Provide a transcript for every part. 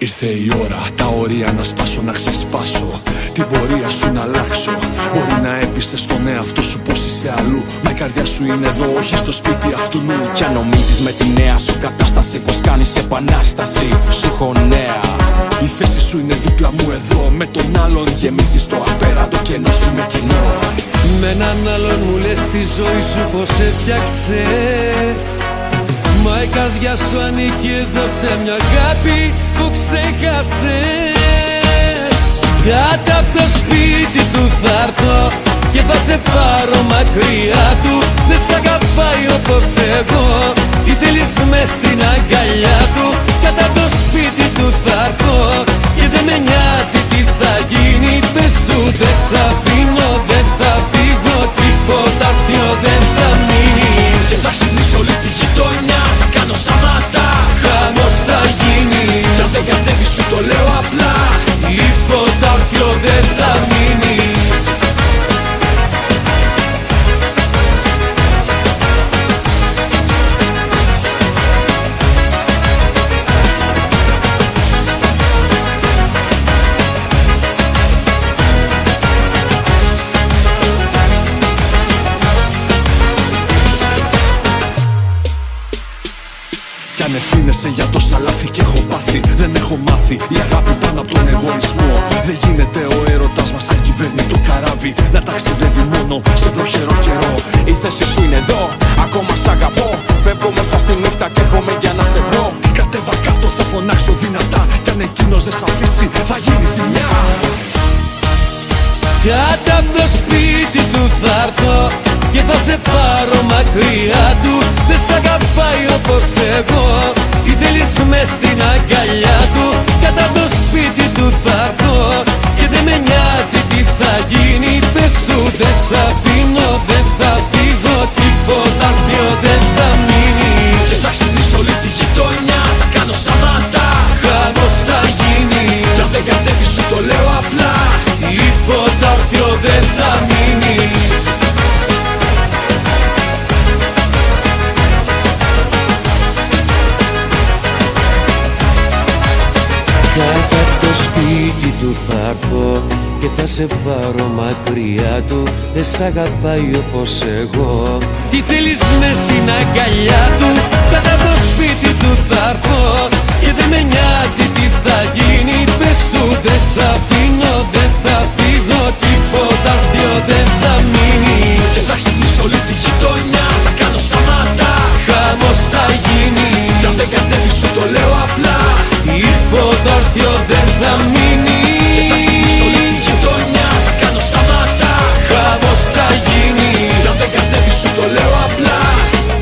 Ήρθε η ώρα, τα όρια να σπάσω, να ξεσπάσω. Την πορεία σου να αλλάξω. Μπορεί να έπεισες στον εαυτό σου πως είσαι αλλού, μα η καρδιά σου είναι εδώ, όχι στο σπίτι αυτού νου. Κι αν νομίζεις με τη νέα σου κατάσταση πως κάνεις επανάσταση, σου έχω νέα. Η θέση σου είναι δίπλα μου εδώ, με τον άλλον γεμίζεις το απέραντο κενό σου με κοινό. Με έναν άλλον μου λες τη ζωή σου πως έφτιαξες, μα η καρδιά σου ανήκει εδώ σε μια αγάπη που ξέχασες. Κάτω απ' το σπίτι του θα έρθω και θα σε πάρω μακριά του. Δεν σ' αγαπάει όπως εγώ ή θέλεις μες στην αγκαλιά του. Κάτω απ' το σπίτι του θα έρθω και δεν με νοιάζει τι θα γίνει. Πες του δεν σ' αφήνω, δεν θα φύγω, τίποτα αρτιό δεν θα μείνει. Και θα ξυπνήσω όλη τη γειτονιά, θα κάνω σαματά, χαμός θα γίνει. Κι αν δεν κατέβει σου το λέω απλά, τίποτα αρτιό δεν θα μείνει. Κι αν ευθύνεσαι για τόσα λάθη και έχω πάθει, δεν έχω μάθει η αγάπη πάνω από τον εγωισμό. Δεν γίνεται ο έρωτας μας σαν κυβέρνητο καράβι να ταξιδεύει μόνο σε βροχερό καιρό. Η θέση σου είναι εδώ, ακόμα σ' αγαπώ. Φεύγω μέσα στη νύχτα και έρχομαι για να σε βρω. Κατέβα κάτω, θα φωνάξω δυνατά, κι αν εκείνος δεν σ' αφήσει θα γίνει ζημιά. Κάτω απ' το σπίτι του θα έρθω και θα σε πάρω μακριά του. Δεν σ' αγαπάει όπως εγώ ή θέλεις μες στην αγκαλιά του. Κάτω απ' το σπίτι του θα έρθω και δεν με νοιάζει τι θα γίνει. Πες του δεν σ' αφήνω, δεν θα φύγω, τίποτα αρτιό δεν θα μείνει. Και θα ξυπνήσω όλη τη γειτονιά, θα κάνω σαματά, χαμός θα γίνει. Κι αν δεν κατέβει σου το λέω απλά, τίποτα αρτιό δεν θα μείνει. Κάτω απ' το σπίτι του θα έρθω και θα σε πάρω μακριά του. Δεν σ' αγαπάει όπως εγώ, τι θέλεις μες στην αγκαλιά του. Κάτω απ' το σπίτι του θα έρθω και δεν με νοιάζει τι θα γίνει. Πες του δεν σ' αφήνω, δεν θα φύγω, τίποτα αρτιό δεν θα μείνει. Και θα ξυπνήσω όλη τη γειτονιά, θα κάνω σαματά, χαμός θα γίνει. Κι αν δεν κατέβει σου το λέω απλά, τίποτα αρτιό δεν θα μείνει. Και θα ξυπνήσω όλη τη γειτονιά, θα κάνω σαματά, χαμός θα γίνει. Κι αν δεν κατέβει σου το λέω απλά,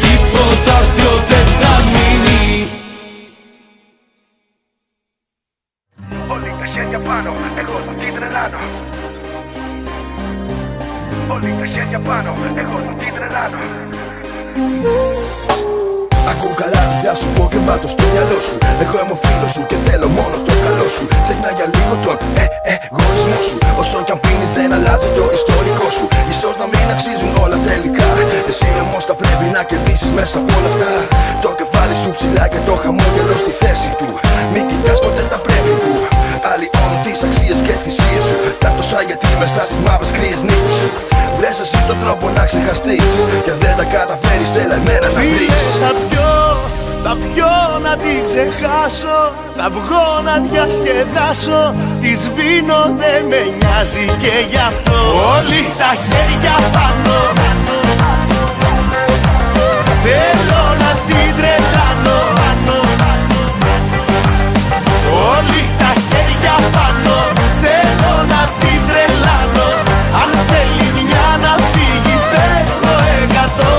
τίποτα αρτιό δεν θα μείνει. Όλοι τα χέρια πάνω, εγώ θα την τρελάνω. Όλοι τα χέρια πάνω, εγώ θα την τρελάνω. Ακού καλά τι θα σου πω και βάτω στο μυαλό σου. Εγώ είμαι ο φίλος σου και θέλω μόνο το καλό σου. Ξεχνά για λίγο τον εγωισμό σου. Όσο κι αν πίνεις δεν αλλάζει το ιστορικό σου. Ίσως να μην αξίζουν όλα τελικά, εσύ όμως θα πρέπει να κερδίσεις μέσα από όλα αυτά. Το κεφάλι σου ψηλά και το χαμόγελο στη θέση του. Μην κοιτάς ποτέ τα πρέπει που αλλοιώνουν τις αξίες και θυσίες σου. Τάπτωσα γιατί μέσα στις μαύρες κρύες νύχτες σου. Βρες εσύ τον τρόπο να ξεχαστείς, και αν δεν τα καταφέρεις έλα εμένα να βρεις. Θα πιω να την ξεχάσω, θα βγω να διασκεδάσω. Τη σβήνω δεν με νοιάζει και γι' αυτό όλοι τα χέρια πάνω. Θέλω να την τρελάνω. Όλοι τα χέρια πάνω. Θέλω να την τρελάνω. Αν θέλει μια να φύγει θέλω 100.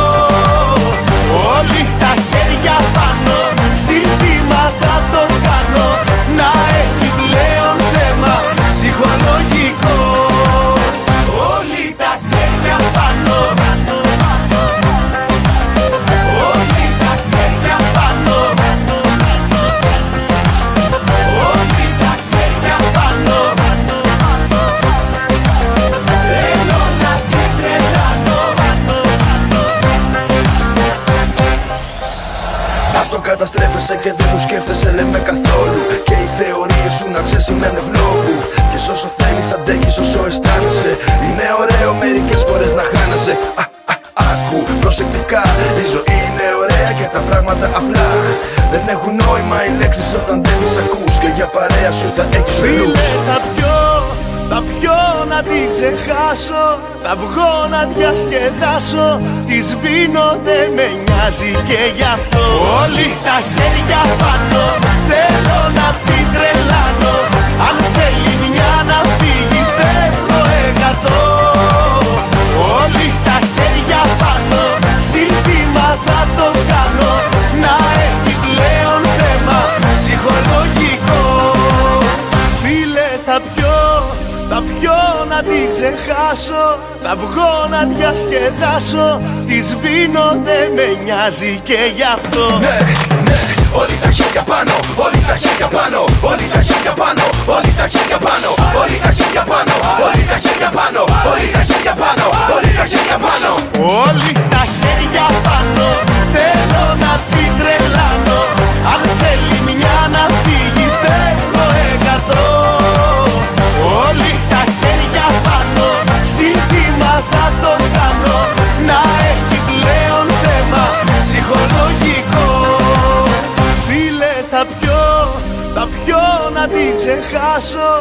Όλοι τα χέρια πάνω. Συνθήματα το κάνω. Να έχει πλέον θέμα ψυχολογικό. Όλοι τα χέρια πάνω. Όλοι τα χέρια πάνω. Όλοι τα χέρια πάνω. Θέλω να την τρελάνω. Αυτοκαταστρέφεσαι και δεν μου σκέφτεσαι λέμε καθόλου. Και η θεωρία λένε βλόγου. Και σ' όσο θέλεις αντέχεις όσο αισθάνεσαι. Είναι ωραίο μερικές φορές να χάνεσαι. Άκου προσεκτικά, η ζωή είναι ωραία και τα πράγματα απλά. Δεν έχουν νόημα οι λέξεις όταν δεν τις ακούς. Και για παρέα σου θα έχεις φίλους. Θα πιω να την ξεχάσω. Θα βγω να διασκεδάσω. Τη σβήνω δεν με νοιάζει και γι' αυτό όλοι τα χέρια πάνω. Θέλω να την τρελάνω. Αν θέλει μια να φύγει θέλω 100. Όλοι τα χέρια πάνω. Σύνθημα θα το κάνω. Να έχει πλέον θέμα ψυχολογικό. Φίλε θα πιω να την ξεχάσω. Θα βγω να διασκεδάσω. Τη σβήνω δεν με νοιάζει και γι' αυτό. Ναι, ναι, όλοι τα χέρια πάνω. Όλοι τα χέρια πάνω. Όλοι τα χέρια πάνω. Όλοι τα χέρια πάνω. Όλοι τα χέρια πάνω. Όλοι τα χέρια πάνω. Όλοι τα χέρια πάνω. Όλοι τα χέρια πάνω. Όλοι τα χέρια πάνω. Θέλω να την τρελάνω. Αν θέλει μια να φύγει θέλω 100. Όλοι τα χέρια πάνω. Σύνθημα θα το κάνω. Να έχει πλέον θέμα ψυχολογικό. Φίλε θα πιω να την ξεχάσω.